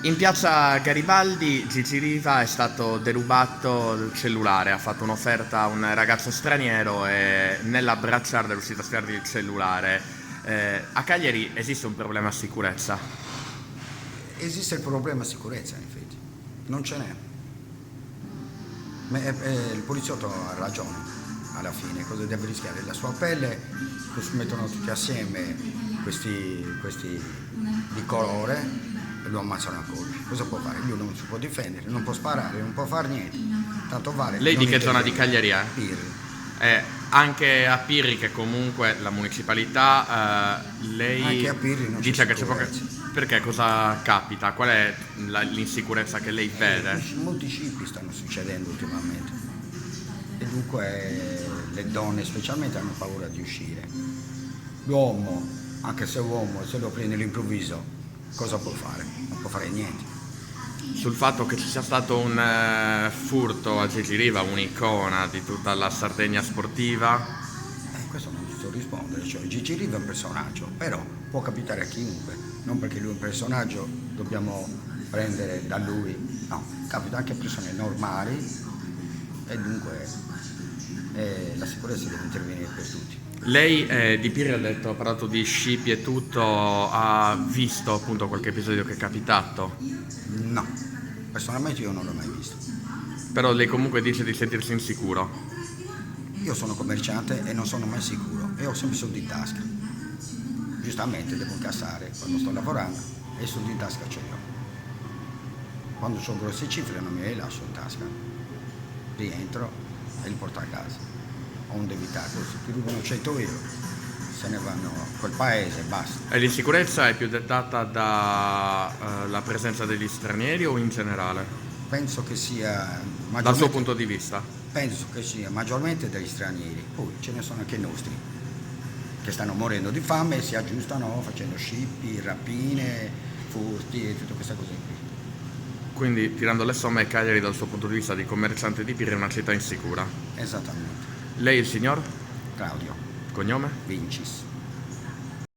In piazza Garibaldi Gigi Riva è stato derubato il cellulare, ha fatto un'offerta a un ragazzo straniero e nell'abbracciarlo è riuscito a sfiargli il cellulare. A Cagliari esiste un problema di sicurezza? Esiste il problema sicurezza, in effetti, non ce n'è. Il poliziotto ha ragione, alla fine, cosa deve rischiare? La sua pelle, che si mettono tutti assieme questi di colore e lo ammazzano a colpi. Cosa può fare? Lui non si può difendere, non può sparare, non può fare niente. Tanto vale. Lei di non che zona di intervenire. Cagliari è? Pirri. Anche a Pirri, che comunque la municipalità, lei Anche a Pirri non c'è dice che c'è poca... sicurezza. Perché cosa capita? Qual è l'insicurezza che lei vede? Molti scippi stanno succedendo ultimamente e dunque le donne specialmente hanno paura di uscire. L'uomo, anche se è uomo, se lo prende all'improvviso, cosa può fare? Non può fare niente. Sul fatto che ci sia stato un furto a Gigi Riva, un'icona di tutta la Sardegna sportiva. Questo non ti so rispondere, cioè Gigi Riva è un personaggio, però può capitare a chiunque, non perché lui è un personaggio dobbiamo prendere da lui, no, capita anche a persone normali e dunque la sicurezza deve intervenire per tutti. Lei di Pirri ha parlato di scippi e tutto, ha visto appunto qualche episodio che è capitato, No, personalmente io non l'ho mai visto. però lei comunque dice di sentirsi insicuro. Io sono commerciante e non sono mai sicuro e ho sempre soldi in tasca. Giustamente devo incassare quando sto lavorando e i soldi in tasca ce li ho. Quando ho grosse cifre non me le lascio in tasca. Rientro e li porto a casa. Ho un debitato, se ti rubano 100 euro se ne vanno a quel paese e basta. E l'insicurezza è più dettata dalla presenza degli stranieri o in generale? Penso che sia Dal suo punto di vista? Penso che sia maggiormente degli stranieri, poi ce ne sono anche i nostri che stanno morendo di fame e si aggiustano facendo scippi, rapine, furti e tutte queste cose qui. Quindi, tirando le somme, Cagliari dal suo punto di vista di commerciante di Pirri è una città insicura. Esattamente. Lei è il signor? Claudio Cognome? Vincis.